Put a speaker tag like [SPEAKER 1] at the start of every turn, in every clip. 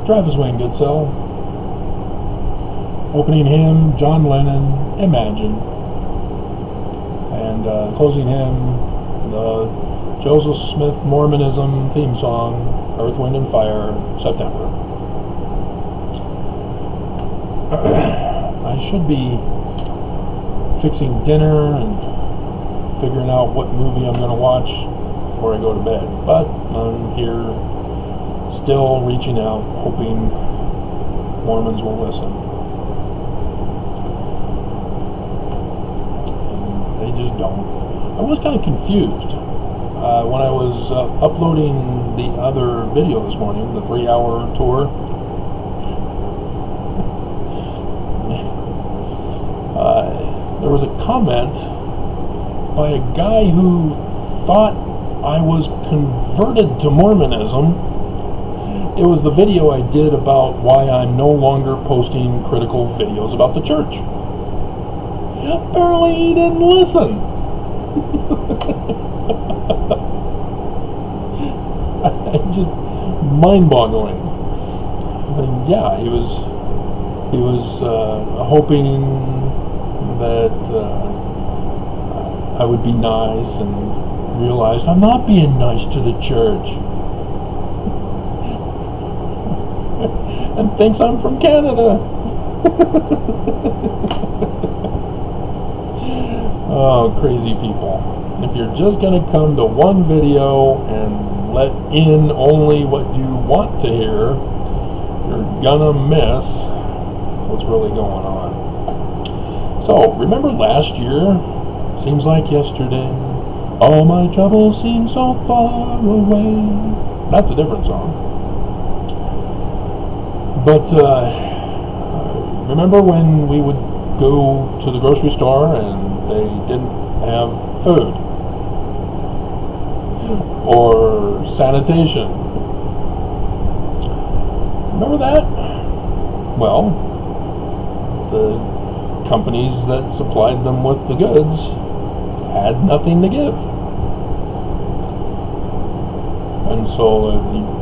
[SPEAKER 1] Drive Us Away in Good Cell. Opening hymn, John Lennon, Imagine. And closing hymn, the Joseph Smith Mormonism theme song, Earth, Wind, and Fire, September. I should be fixing dinner and figuring out what movie I'm going to watch before I go to bed. But I'm here still reaching out, hoping Mormons will listen. And they just don't. I was kind of confused when I was uploading the other video this morning, the 3-hour tour. There was a comment by a guy who thought I was converted to Mormonism. It was the video I did about why I'm no longer posting critical videos about the church. Apparently he didn't listen. Just mind-boggling. And yeah, he was hoping that I would be nice, and realized I'm not being nice to the church. And thinks I'm from Canada. Oh, crazy people. If you're just going to come to one video and let in only what you want to hear, you're gonna miss what's really going on. So, remember last year? Seems like yesterday. All my troubles seem so far away. That's a different song. But remember when we would go to the grocery store and they didn't have food or sanitation? Remember that? Well, the companies that supplied them with the goods had nothing to give. And so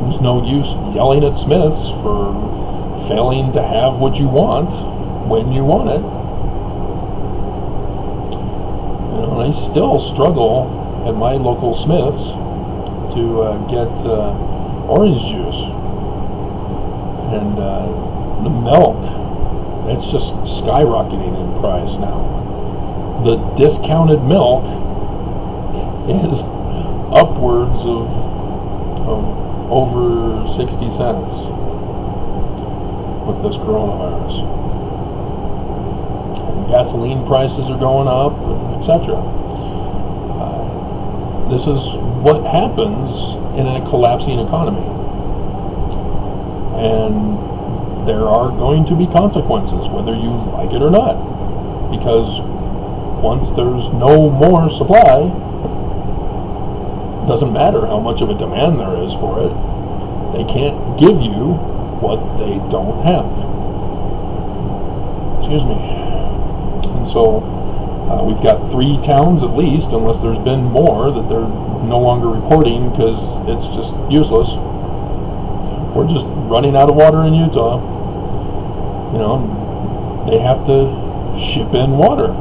[SPEAKER 1] there's no use yelling at Smiths for failing to have what you want when you want it. You know, I still struggle at my local Smiths to get orange juice. And the milk, it's just skyrocketing in price now. The discounted milk is upwards of over 60 cents with this coronavirus. And gasoline prices are going up, etc. This is what happens in a collapsing economy. And there are going to be consequences, whether you like it or not. Because once there's no more supply, it doesn't matter how much of a demand there is for it, they can't give you what they don't have. Excuse me. And so we've got 3 towns at least, unless there's been more that they're no longer reporting because it's just useless. We're just running out of water in Utah. You know, they have to ship in water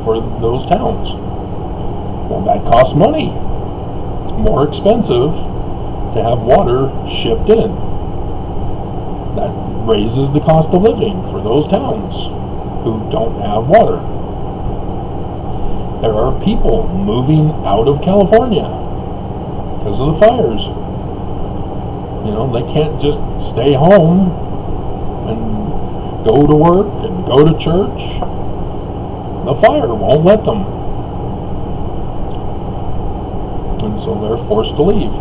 [SPEAKER 1] for those towns. Well, that costs money. It's more expensive to have water shipped in. That raises the cost of living for those towns who don't have water. There are people moving out of California because of the fires. You know, they can't just stay home and go to work and go to church. The fire won't let them. And so they're forced to leave.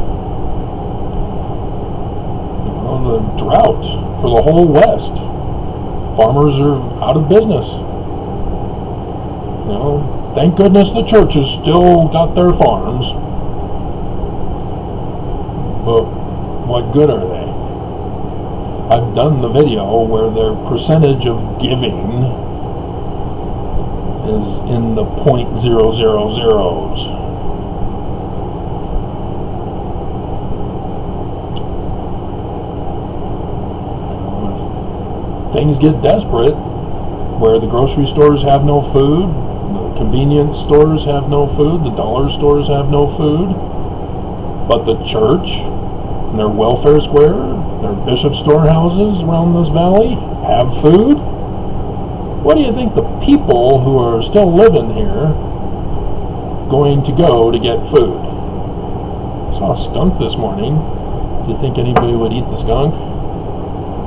[SPEAKER 1] You know, the drought for the whole West. Farmers are out of business. You know, thank goodness the churches still got their farms. But what good are they? I've done the video where their percentage of giving is in the 0.000s. things get desperate, where the grocery stores have no food, the convenience stores have no food, the dollar stores have no food, but the church and their welfare square, their bishop storehouses around this valley have food. What do you think the people who are still living here going to go to get food? I saw a skunk this morning. Do you think anybody would eat the skunk?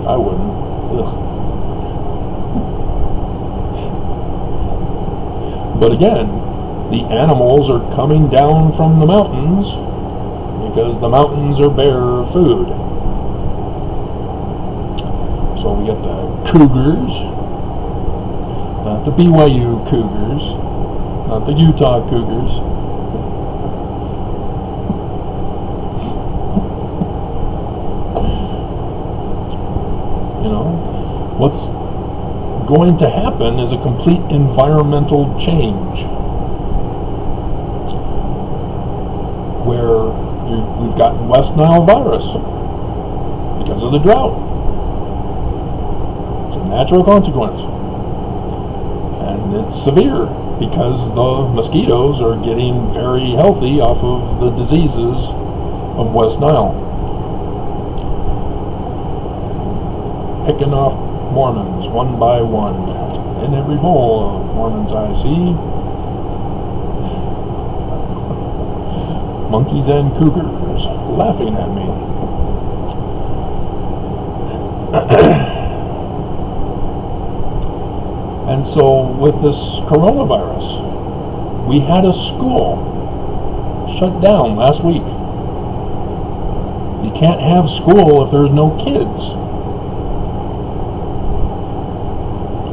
[SPEAKER 1] I wouldn't. Ugh. But again, the animals are coming down from the mountains because the mountains are bare of food. So we got the cougars, not the BYU cougars, not the Utah cougars. You know, what's going to happen is a complete environmental change where we've gotten West Nile virus because of the drought. It's a natural consequence. And it's severe because the mosquitoes are getting very healthy off of the diseases of West Nile. Picking off Mormons one by one. In every bowl of Mormons I see, monkeys and cougars laughing at me. And so with this coronavirus, we had a school shut down last week. You can't have school if there's no kids.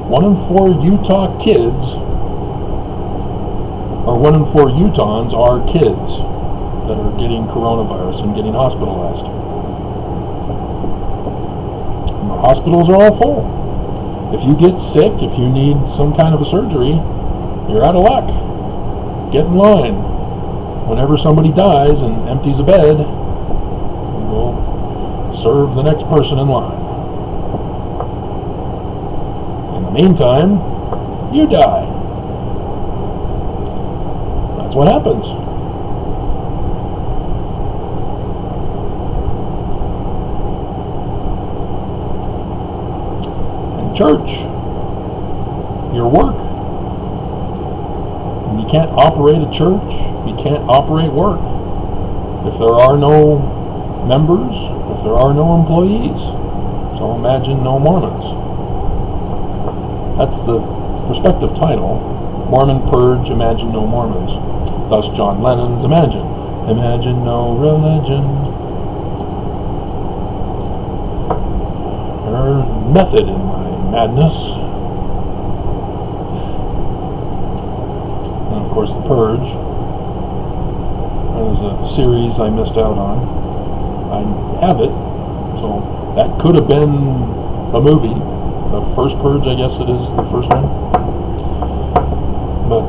[SPEAKER 1] 1 in 4 Utah kids, or 1 in 4 Utahns are kids that are getting coronavirus and getting hospitalized. And the hospitals are all full. If you get sick, if you need some kind of a surgery, you're out of luck. Get in line. Whenever somebody dies and empties a bed, you will serve the next person in line. Meantime, you die. That's what happens. And church, your work. You can't operate a church. You can't operate work if there are no members, if there are no employees. So imagine no Mormons. That's the prospective title. Mormon Purge, Imagine No Mormons. Thus John Lennon's Imagine. Imagine no religion. There's method in my madness. And of course the Purge. That was a series I missed out on. I have it, so that could have been a movie. The first Purge, I guess it is the first one. But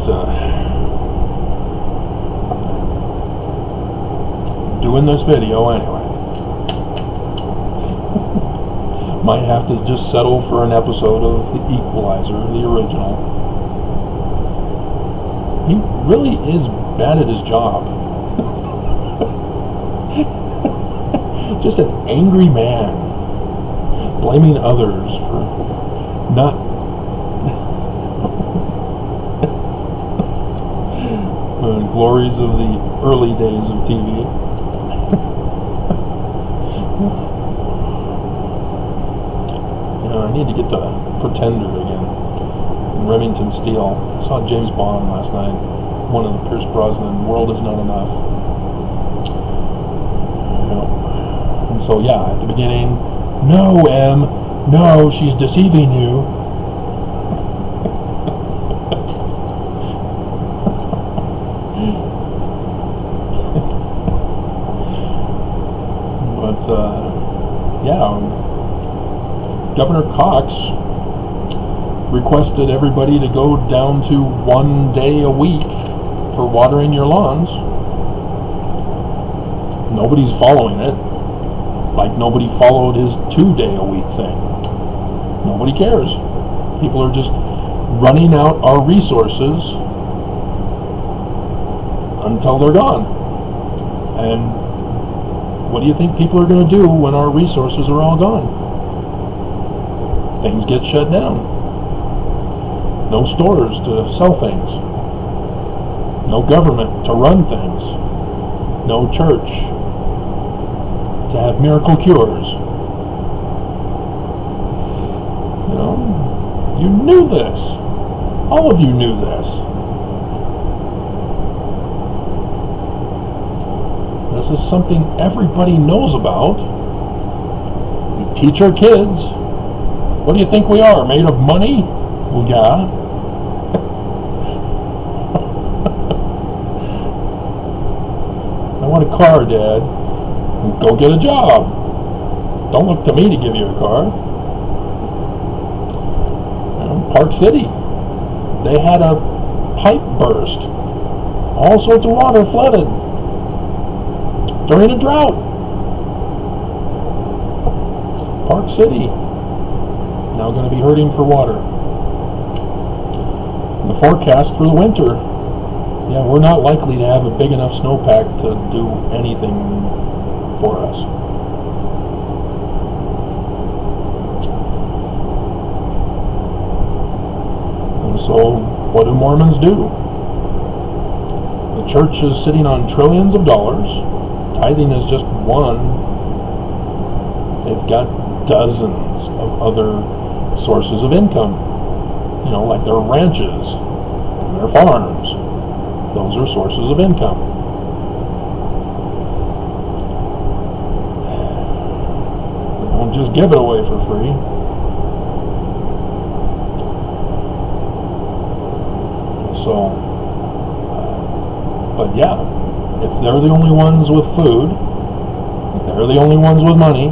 [SPEAKER 1] doing this video anyway. Might have to just settle for an episode of The Equalizer, the original. He really is bad at his job. Just an angry man, blaming others for not the glories of the early days of TV. I need to get to Pretender again. In Remington Steele. I saw James Bond last night. One of the Pierce Brosnan, World Is Not Enough. And so yeah, at the beginning, no, M, no, she's deceiving you. But, yeah, Governor Cox requested everybody to go down to 1 day a week for watering your lawns. Nobody's following it. Like nobody followed his 2 day a week thing. Nobody cares. People are just running out our resources until they're gone. And what do you think people are going to do when our resources are all gone? Things get shut down. No stores to sell things. No government to run things. No church to have miracle cures. You know, you knew this. All of you knew this. This is something everybody knows about. We teach our kids. What do you think we are? Made of money? Well, yeah. I want a car, Dad. Go get a job. Don't look to me to give you a car. Park City, they had a pipe burst. All sorts of water flooded during a drought. Park City, now going to be hurting for water. And the forecast for the winter, yeah, we're not likely to have a big enough snowpack to do anything for us. And so, what do Mormons do? The church is sitting on trillions of dollars. Tithing is just one. They've got dozens of other sources of income. You know, like their ranches and their farms. Those are sources of income. They don't just give it away for free. So, but yeah, if they're the only ones with food, if they're the only ones with money,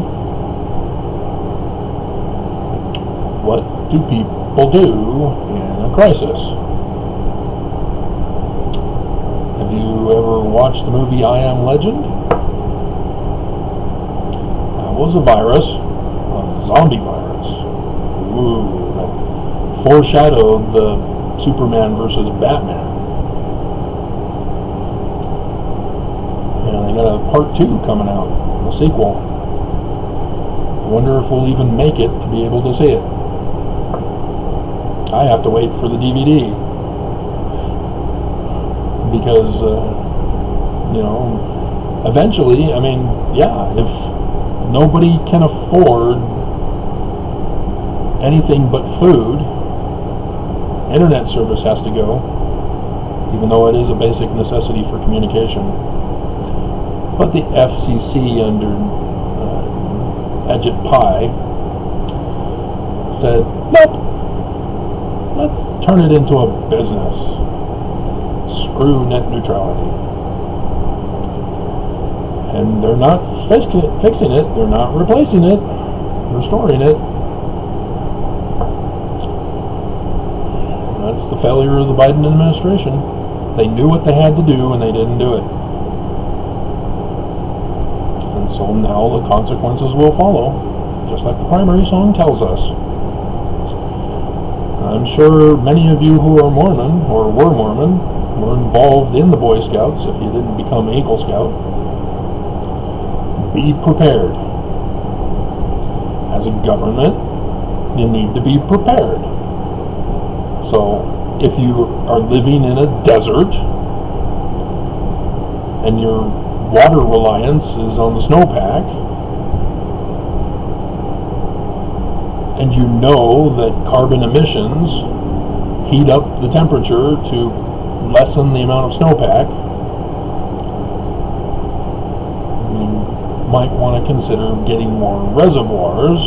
[SPEAKER 1] what do people do in a crisis? Have you ever watched the movie I Am Legend? That was a virus, a zombie virus. Ooh, that foreshadowed the Superman versus Batman. And they got a part 2 coming out, a sequel. I wonder if we'll even make it to be able to see it. I have to wait for the DVD. Because, you know, eventually, I mean, yeah, if nobody can afford anything but food, internet service has to go, even though it is a basic necessity for communication. But the FCC under Edget Pie said, nope, let's turn it into a business. Screw net neutrality. And they're not fixing it, they're not replacing it, they're restoring it. That's the failure of the Biden administration. They knew what they had to do and they didn't do it. And so now the consequences will follow, just like the primary song tells us. I'm sure many of you who are Mormon, or were Mormon, were involved in the Boy Scouts if you didn't become Eagle Scout. Be prepared. As a government, you need to be prepared. So, if you are living in a desert and your water reliance is on the snowpack, and you know that carbon emissions heat up the temperature to lessen the amount of snowpack, you might want to consider getting more reservoirs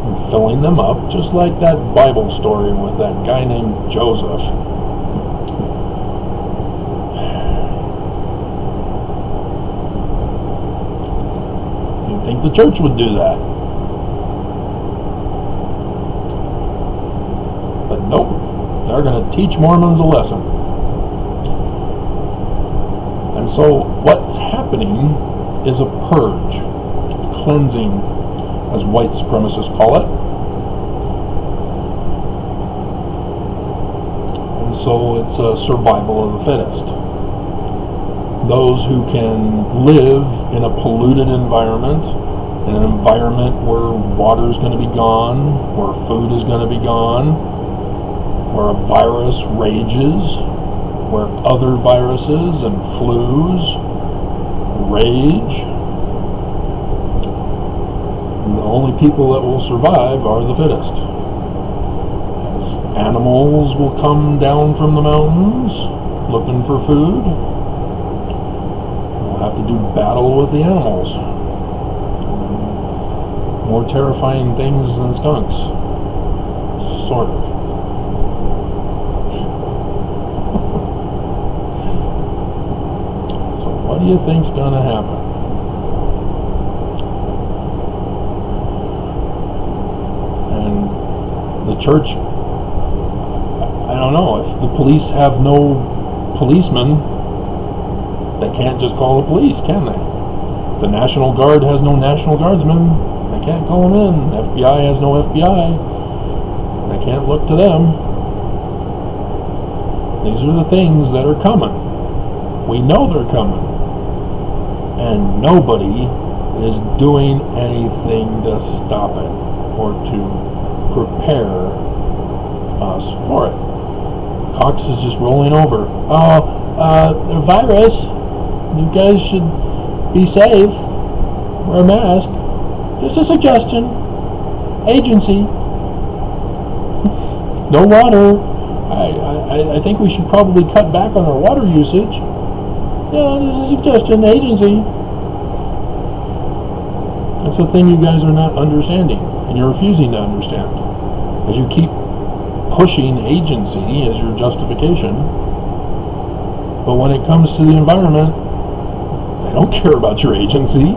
[SPEAKER 1] and filling them up, just like that Bible story with that guy named Joseph. You'd think the church would do that. But nope, they're going to teach Mormons a lesson. And so what's happening is a purge, cleansing, as white supremacists call it. So it's a survival of the fittest. Those who can live in a polluted environment, in an environment where water is going to be gone, where food is going to be gone, where a virus rages, where other viruses and flus rage. The only people that will survive are the fittest. As animals will come down from the mountains looking for food, we'll have to do battle with the animals. More terrifying things than skunks. Sort of. So what do you think's gonna happen? And the church, I don't know, if the police have no policemen, they can't just call the police, can they? If the National Guard has no National Guardsmen, they can't call them in. FBI has no FBI. They can't look to them. These are the things that are coming. We know they're coming. And nobody is doing anything to stop it or to prepare us for it. Cox is just rolling over. The virus. You guys should be safe. Wear a mask. Just a suggestion. Agency. No water. I think we should probably cut back on our water usage. Yeah, this is a suggestion. Agency. That's the thing you guys are not understanding, and you're refusing to understand. As you keep pushing agency as your justification, but when it comes to the environment, they don't care about your agency.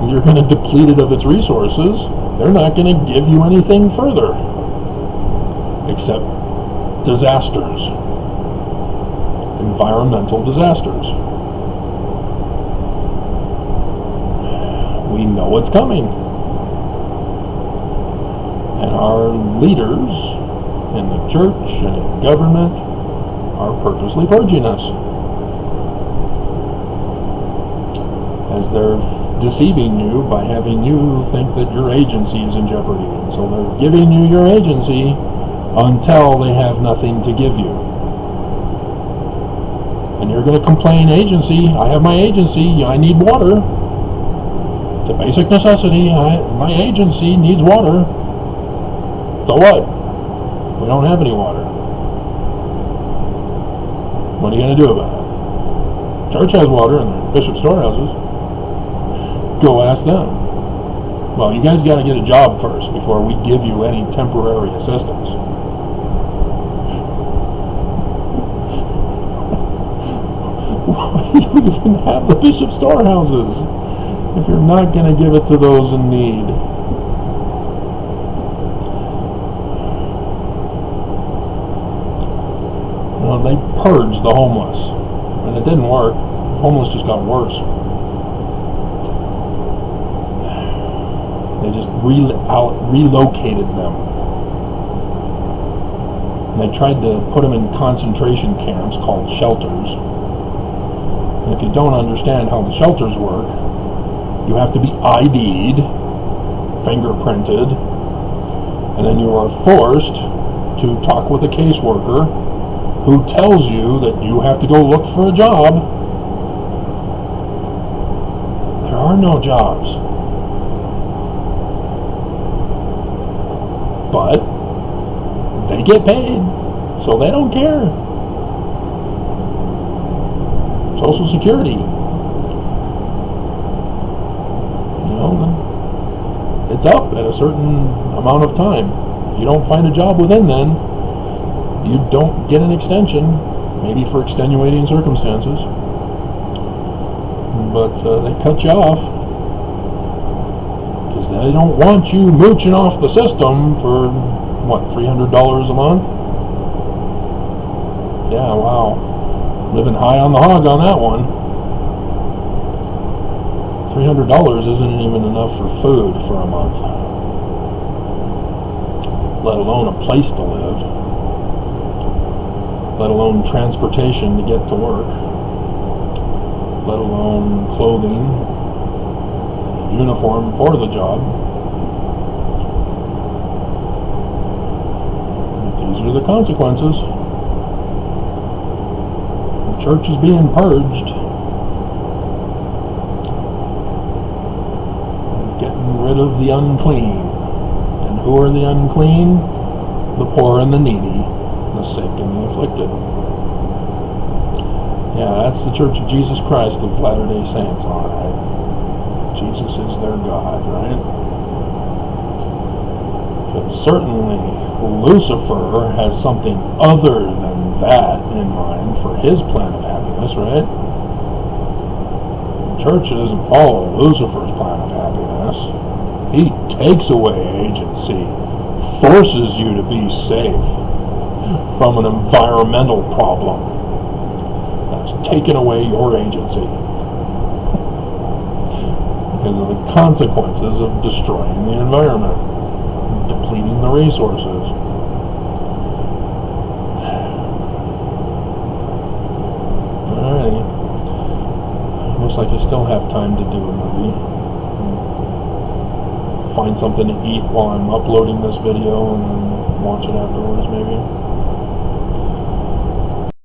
[SPEAKER 1] You're going to deplete it of its resources. They're not going to give you anything further except disasters, environmental disasters. We know it's coming, and our leaders in the church and in government are purposely purging us, as they're deceiving you by having you think that your agency is in jeopardy. And so they're giving you your agency until they have nothing to give you. And you're going to complain, agency, I have my agency, I need water. It's a basic necessity, my agency needs water. So what? We don't have any water. What are you going to do about it? Church has water in their bishop storehouses. Go ask them. Well, you guys got to get a job first before we give you any temporary assistance. Why do you even have the bishop storehouses if you're not going to give it to those in need? Well, they purged the homeless, and it didn't work. The homeless just got worse. They just relocated them. And they tried to put them in concentration camps called shelters. And if you don't understand how the shelters work, you have to be ID'd, fingerprinted, and then you are forced to talk with a caseworker who tells you that you have to go look for a job. There are no jobs. But they get paid, so they don't care. Social Security. You know, it's up at a certain amount of time. If you don't find a job within then, you don't get an extension, maybe for extenuating circumstances. But they cut you off. They don't want you mooching off the system for, what, $300 a month? Yeah, wow. Living high on the hog on that one. $300 isn't even enough for food for a month, let alone a place to live. let alone transportation to get to work, let alone clothing, uniform for the job. These are the consequences. The church is being purged. Getting rid of the unclean. And who are the unclean? The poor and the needy, the sick and the afflicted. Yeah, that's the Church of Jesus Christ of Latter-day Saints, alright. Jesus is their God, right? Because certainly Lucifer has something other than that in mind for his plan of happiness, right? The church doesn't follow Lucifer's plan of happiness. He takes away agency, forces you to be safe from an environmental problem that's taken away your agency because of the consequences of destroying the environment, depleting the resources. Alrighty. Looks like I still have time to do a movie. Find something to eat while I'm uploading this video and then watch it afterwards, maybe.